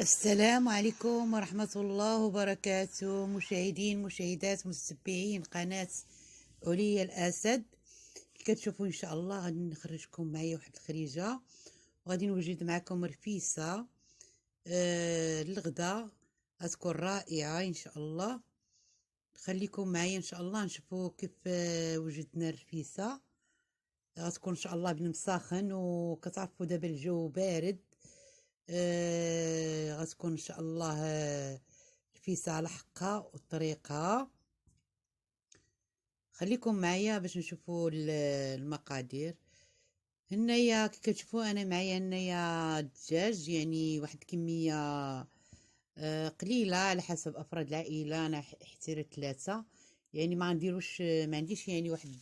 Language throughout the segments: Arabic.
السلام عليكم ورحمة الله وبركاته، مشاهدين مشاهدات متتبعين قناة عليا الأسد. كي كتشوفوا إن شاء الله غادي نخرجكم معايا واحد الخريجة، وغادي نوجد معكم رفيسة للغدا. غتكون رائعة إن شاء الله. خليكم معايا إن شاء الله نشوفوا كيف وجدنا الرفيسة. غتكون إن شاء الله بالمساخن، وكتعرفوا دابا الجو بارد. غتكون ان شاء الله الفيسة على حقها وطريقها. خليكم معايا باش نشوفوا المقادير. هنايا كي كتشوفوا انا معايا هنايا الدجاج، يعني واحد الكميه قليله على حسب افراد العائله. انا احترت 3، يعني ما نديروش، ما عنديش يعني واحد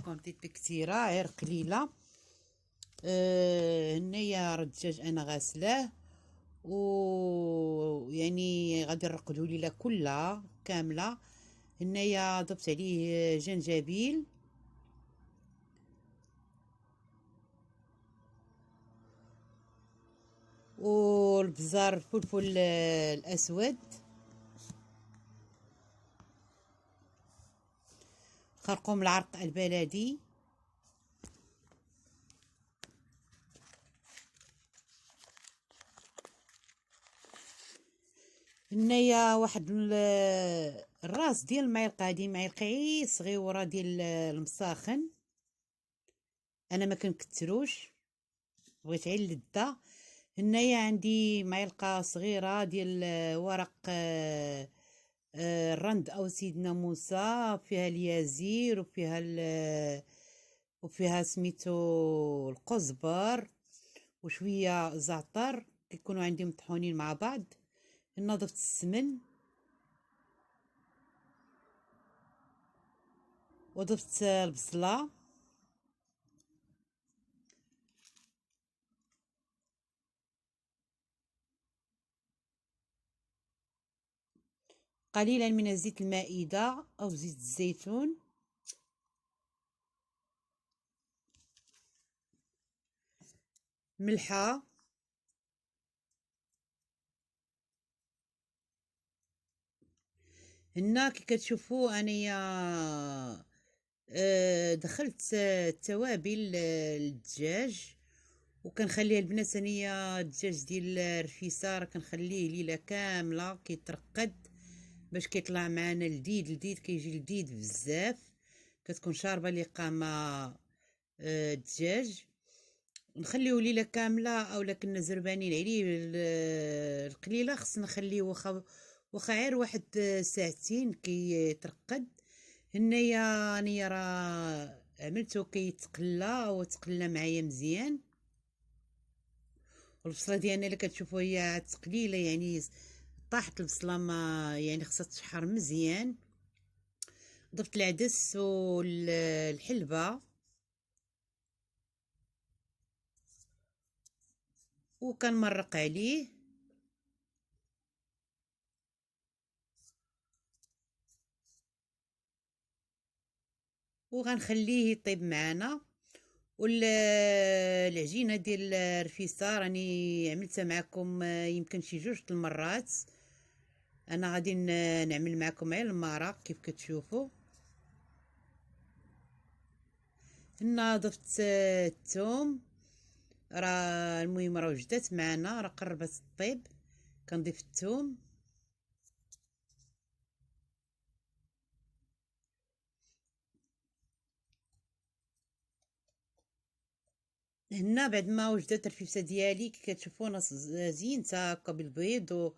كونتيتي كثيره، غير قليله. هنايا الدجاج انا غاسلاه، ويعني غادي نرقدو ليله كلها كامله. هنايا ضفت عليه جنجبيل والبزار، الفلفل الاسود، خرقوم العرق البلدي، هنايا واحد الراس ديال المعلقه، هادي معلقه صغيره ديال المساخن. انا ما كنكتروش، بغيت غير اللذه. هنايا عندي معلقه صغيره ديال ورق الرند او سيدنا موسى، فيها اليازير وفيها سميتو القزبر وشويه زعتر، كيكونوا عندي مطحونين مع بعض. هنا ضفت السمن وضفت البصله قليلا من زيت المائدة أو زيت الزيتون، ملحة، هنا كي كتشوفوا انايا دخلت التوابل للدجاج، وكنخليها البنات. انايا الدجاج ديال الرفيسه راه كنخليه ليله كامله كيترقد باش كيطلع معنا لذيذ لذيذ، كيجي لذيذ بزاف. كتكون شاربه القامه الدجاج. نخليوه ليله كامله، اولا كنا زربانين عليه القليله خصنا نخليه واخا غير واحد ساعتين كيترقد. هنايا اني راه عملته كيتقلى وتقلى معايا مزيان. والبصله ديالنا اللي كتشوفوا هي تقليله، يعني طاحت البصله، ما يعني خصها تشحر مزيان. ضفت العدس والحلبه وكنمرق عليه، وغنخليه يطيب معنا. والعجينه ديال الرفيسه راني عملتها معكم يمكن شي 2 المرات. انا غادي نعمل معكم غير المرق كيف كتشوفوا. هنا ضفت الثوم، راه المهم راه وجدت معنا، راه قربت طيب. كنضيف الثوم، هنا بعد ما وجدت الرفيسه ديالي كي كتشوفوا انا زينتها هكا بالبيض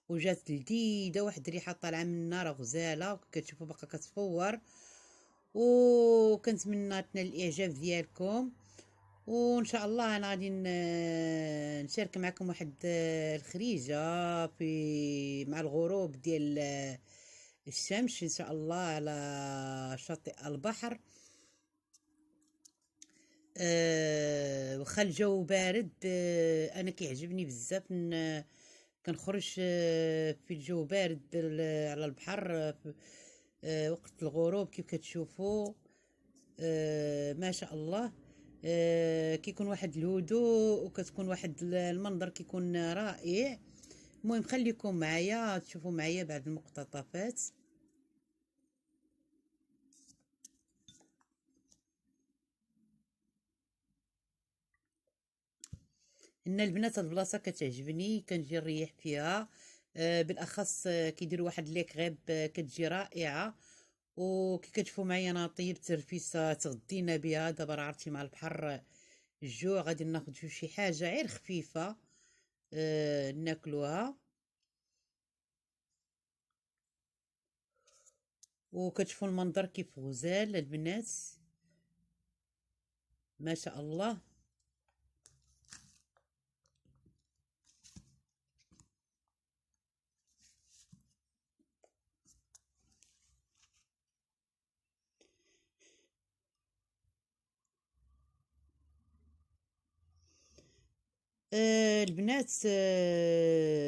وجات لذيذه، واحد الريحه طالعه منها راه غزاله، كتشوفوا باقا كتفور. وكنتمنى تنال الاعجاب ديالكم، وان شاء الله انا غادي نشارك معكم واحد الخريجه في مع الغروب ديال الشمس ان شاء الله على شاطئ البحر. واخا الجو بارد، انا كيعجبني بزاف كنخرج في الجو بارد على البحر وقت الغروب كيف كتشوفوا. ما شاء الله. كيكون واحد الهدوء وكتكون واحد المنظر كيكون رائع. المهم خليكم معايا تشوفوا معايا بعض المقتطفات. ان البنات هاد البلاصه كتعجبني، كنجي نريح فيها. بالاخص كيديروا واحد ليكغيب كتجي رائعه. وكي كتشوفوا معايا انا طيبت ترفيسه تغدينا بها. دابا راه عرفتي مع البحر الجوع غادي ناخذ شي حاجه غير خفيفه ناكلوها. وكتشوفوا المنظر كيف غزال البنات، ما شاء الله. البنات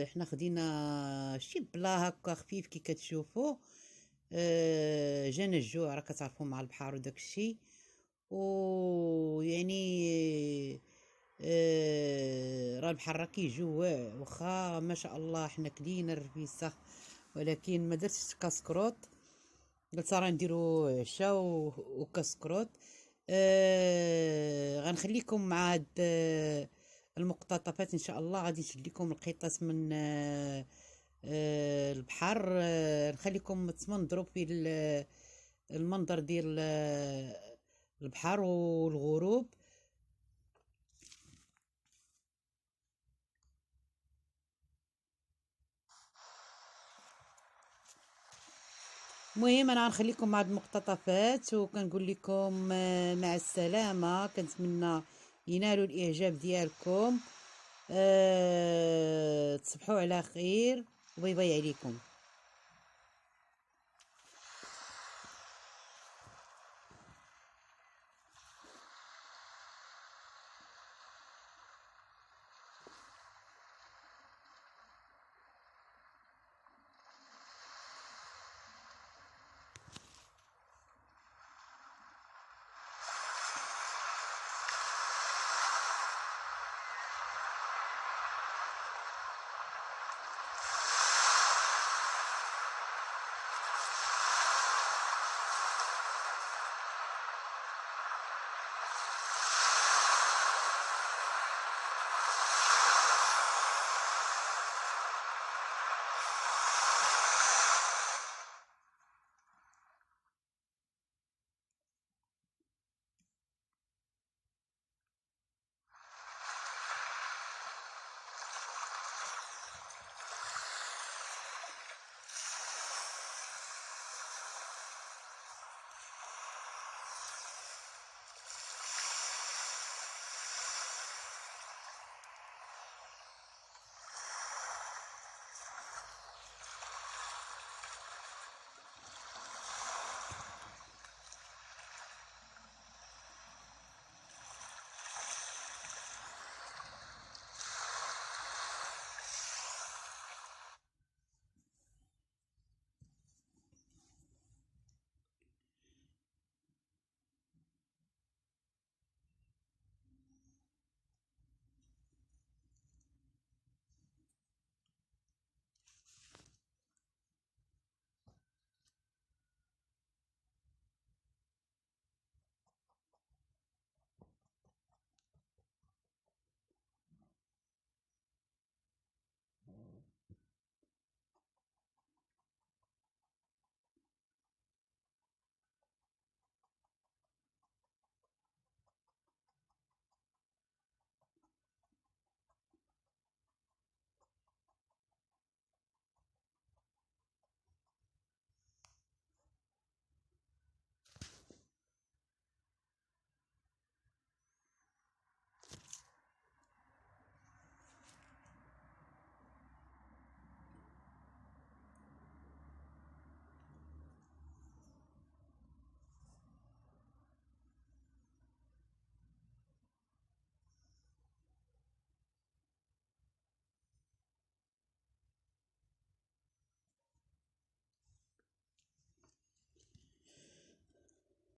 حنا خدينا شي بلا هكا خفيف كي كتشوفوا. جانا الجوع راه كتعرفوا مع البحر وداك الشي. ويعني راه البحر راه كيجوع، واخا ما شاء الله حنا كلينا الرفيسه ولكن ما درتش كاسكروط. قلت راه نديرو عشاء وكاسكروط. غنخليكم مع هاد المقتطفات ان شاء الله. غادي نشد لكم القطاس من البحر. نخليكم تمنظروا في المنظر ديال البحر والغروب. المهم انا غنخليكم مع هاد المقتطفات وكنقول لكم مع السلامه. كنتمنى ينالوا الاعجاب ديالكم. تصبحوا على خير وباي باي عليكم.